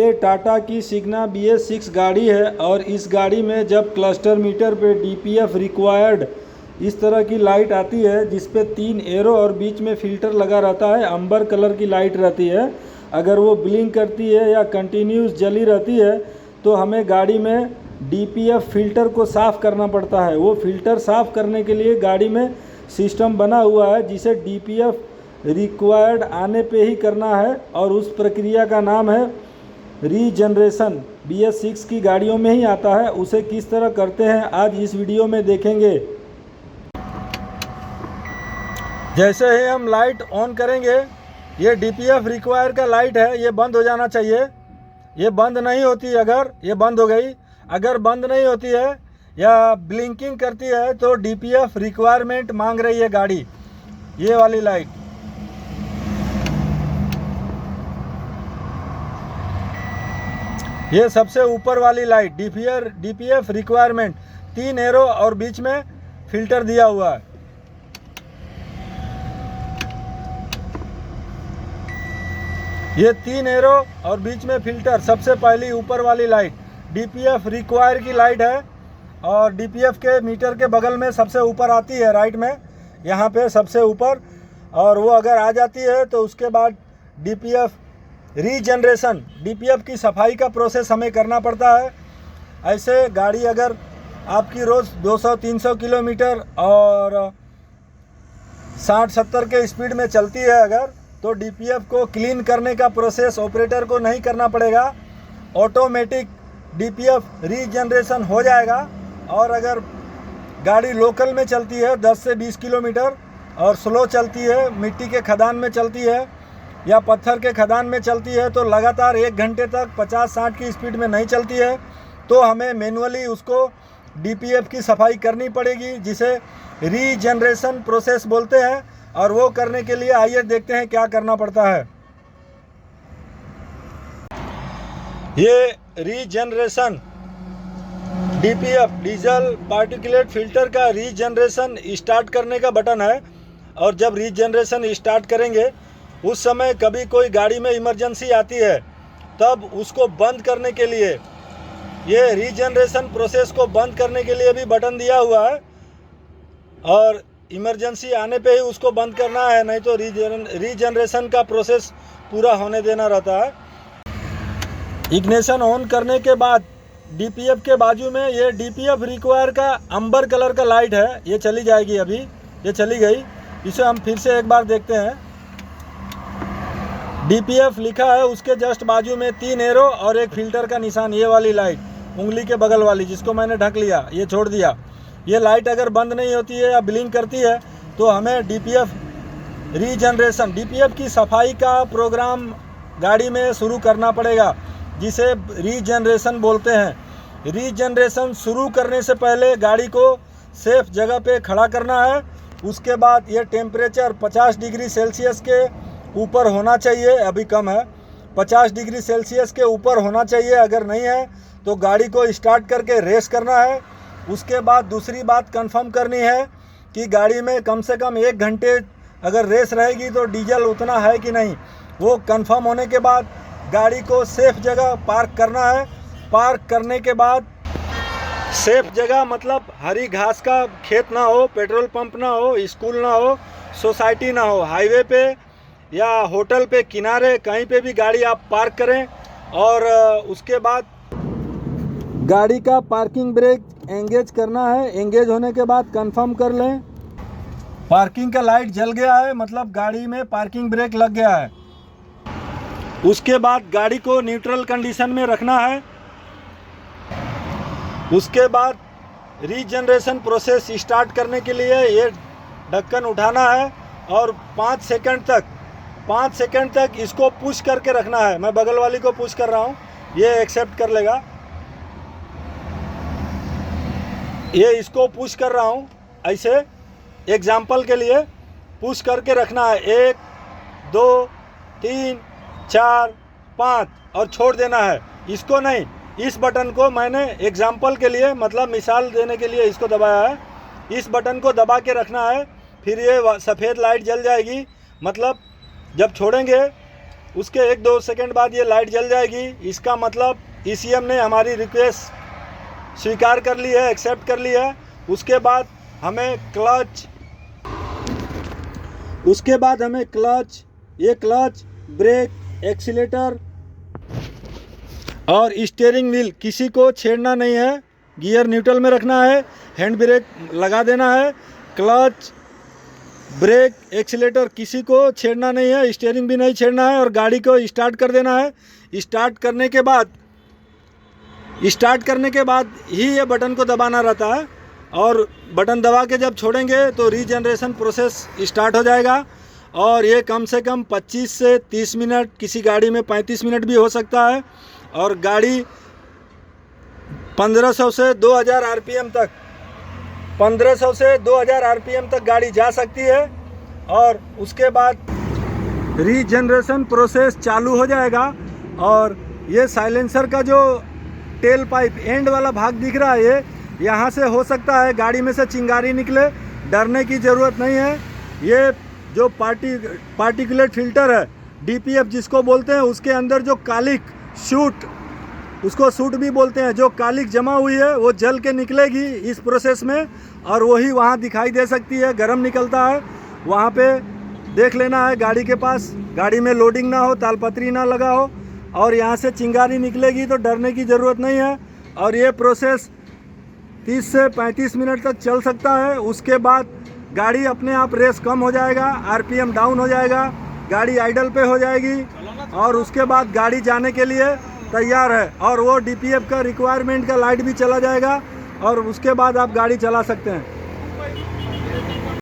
ये टाटा की सिग्ना BS6 गाड़ी है और इस गाड़ी में जब क्लस्टर मीटर पे DPF रिक्वायर्ड इस तरह की लाइट आती है जिस पे 3 एरो और बीच में फ़िल्टर लगा रहता है, अंबर कलर की लाइट रहती है। अगर वो ब्लिंक करती है या कंटिन्यूस जली रहती है तो हमें गाड़ी में DPF फ़िल्टर को साफ़ करना पड़ता है। वो फ़िल्टर साफ़ करने के लिए गाड़ी में सिस्टम बना हुआ है जिसे DPF रिक्वायर्ड आने पे ही करना है और उस प्रक्रिया का नाम है रीजनरेशन। BS6 की गाड़ियों में ही आता है। उसे किस तरह करते हैं आज इस वीडियो में देखेंगे। जैसे ही हम लाइट ऑन करेंगे, ये DPF रिक्वायर का लाइट है, ये बंद हो जाना चाहिए। ये बंद नहीं होती, अगर ये बंद हो गई, अगर बंद नहीं होती है या ब्लिंकिंग करती है तो DPF रिक्वायरमेंट मांग रही है गाड़ी। ये वाली लाइट, ये सबसे ऊपर वाली लाइट DPF रिक्वायरमेंट, 3 एरो और बीच में फिल्टर दिया हुआ है। ये 3 एरो और बीच में फिल्टर, सबसे पहली ऊपर वाली लाइट DPF रिक्वायर की लाइट है और DPF के मीटर के बगल में सबसे ऊपर आती है, राइट में यहाँ पे सबसे ऊपर। और वो अगर आ जाती है तो उसके बाद DPF रीजनरेशन, DPF की सफाई का प्रोसेस हमें करना पड़ता है। ऐसे गाड़ी अगर आपकी रोज़ 200-300 किलोमीटर और 60-70 के स्पीड में चलती है अगर, तो DPF को क्लीन करने का प्रोसेस ऑपरेटर को नहीं करना पड़ेगा, ऑटोमेटिक DPF रीजनरेशन हो जाएगा। और अगर गाड़ी लोकल में चलती है 10 से 20 किलोमीटर और स्लो चलती है, मिट्टी के खदान में चलती है या पत्थर के खदान में चलती है, तो लगातार 1 घंटे तक 50-60 की स्पीड में नहीं चलती है, तो हमें मैनुअली उसको DPF की सफाई करनी पड़ेगी, जिसे रीजनरेशन प्रोसेस बोलते हैं। और वो करने के लिए आइए देखते हैं क्या करना पड़ता है। ये regeneration DPF diesel particulate filter का रीजनरेशन स्टार्ट करने का बटन है। और जब रीजनरेशन स्टार्ट करेंगे उस समय कभी कोई गाड़ी में इमरजेंसी आती है, तब उसको बंद करने के लिए, ये रीजनरेशन प्रोसेस को बंद करने के लिए भी बटन दिया हुआ है। और इमरजेंसी आने पे ही उसको बंद करना है, नहीं तो रीजनरेशन का प्रोसेस पूरा होने देना रहता है। इग्निशन ऑन करने के बाद DPF के बाजू में ये DPF रिक्वायर का अंबर कलर का लाइट है, ये चली जाएगी। अभी ये चली गई, इसे हम फिर से एक बार देखते हैं। DPF लिखा है, उसके जस्ट बाजू में 3 एरो और एक फिल्टर का निशान, ये वाली लाइट उंगली के बगल वाली जिसको मैंने ढक लिया, ये छोड़ दिया। ये लाइट अगर बंद नहीं होती है या ब्लिंक करती है तो हमें DPF रीजनरेशन, DPF की सफाई का प्रोग्राम गाड़ी में शुरू करना पड़ेगा, जिसे रीजनरेशन बोलते हैं। रीजनरेशन शुरू करने से पहले गाड़ी को सेफ जगह पे खड़ा करना है। उसके बाद ये टेम्परेचर 50 डिग्री सेल्सियस के ऊपर होना चाहिए, अभी कम है, 50 डिग्री सेल्सियस के ऊपर होना चाहिए। अगर नहीं है तो गाड़ी को स्टार्ट करके रेस करना है। उसके बाद दूसरी बात कंफर्म करनी है कि गाड़ी में कम से कम 1 घंटे अगर रेस रहेगी तो डीजल उतना है कि नहीं। वो कंफर्म होने के बाद गाड़ी को सेफ जगह पार्क करना है। पार्क करने के बाद, सेफ जगह मतलब हरी घास का खेत ना हो, पेट्रोल पंप ना हो, स्कूल ना हो, सोसाइटी ना हो, हाईवे पे या होटल पे किनारे कहीं पे भी गाड़ी आप पार्क करें। और उसके बाद गाड़ी का पार्किंग ब्रेक एंगेज करना है। एंगेज होने के बाद कंफर्म कर लें पार्किंग का लाइट जल गया है, मतलब गाड़ी में पार्किंग ब्रेक लग गया है। उसके बाद गाड़ी को न्यूट्रल कंडीशन में रखना है। उसके बाद रीजनरेशन प्रोसेस स्टार्ट करने के लिए ये ढक्कन उठाना है और 5 सेकंड तक इसको पुश करके रखना है। मैं बगल वाली को पुश कर रहा हूँ, ये एक्सेप्ट कर लेगा। ये इसको पुश कर रहा हूँ, ऐसे एग्जाम्पल के लिए पुश करके रखना है। 1 2 3 4 5 और छोड़ देना है। इसको नहीं, इस बटन को मैंने एग्जाम्पल के लिए, मतलब मिसाल देने के लिए इसको दबाया है। इस बटन को दबा के रखना है, फिर ये सफ़ेद लाइट जल जाएगी। मतलब जब छोड़ेंगे उसके 1-2 सेकंड बाद ये लाइट जल जाएगी। इसका मतलब ECM ने हमारी रिक्वेस्ट स्वीकार कर ली है, एक्सेप्ट कर ली है। उसके बाद हमें क्लच, ये क्लच, ब्रेक, एक्सीलेटर और स्टीयरिंग व्हील किसी को छेड़ना नहीं है, गियर न्यूट्रल में रखना है, हैंड ब्रेक लगा देना है। क्लच, ब्रेक, एक्सीलेटर किसी को छेड़ना नहीं है, स्टीयरिंग भी नहीं छेड़ना है और गाड़ी को स्टार्ट कर देना है। स्टार्ट करने के बाद ही ये बटन को दबाना रहता है और बटन दबा के जब छोड़ेंगे तो रीजनरेशन प्रोसेस स्टार्ट हो जाएगा। और ये कम से कम 25 से 30 मिनट, किसी गाड़ी में 35 मिनट भी हो सकता है। और गाड़ी 1500 से 2000 RPM तक 1500 से 2000 RPM तक गाड़ी जा सकती है। और उसके बाद रीजनरेशन प्रोसेस चालू हो जाएगा। और ये साइलेंसर का जो टेल पाइप एंड वाला भाग दिख रहा है, ये यहाँ से हो सकता है गाड़ी में से चिंगारी निकले, डरने की ज़रूरत नहीं है। ये जो पार्टिकुलेट फिल्टर है, DPF जिसको बोलते हैं, उसके अंदर जो कालिक शूट, उसको सूट भी बोलते हैं, जो कालिक जमा हुई है वो जल के निकलेगी इस प्रोसेस में और वही वहाँ दिखाई दे सकती है, गरम निकलता है। वहाँ पे देख लेना है गाड़ी के पास, गाड़ी में लोडिंग ना हो, तालपत्री ना लगा हो और यहाँ से चिंगारी निकलेगी तो डरने की ज़रूरत नहीं है। और ये प्रोसेस 30 से 35 मिनट तक चल सकता है। उसके बाद गाड़ी अपने आप रेस कम हो जाएगा, RPM डाउन हो जाएगा, गाड़ी आइडल पे हो जाएगी और उसके बाद गाड़ी जाने के लिए तैयार है। और वो DPF का रिक्वायरमेंट का लाइट भी चला जाएगा और उसके बाद आप गाड़ी चला सकते हैं।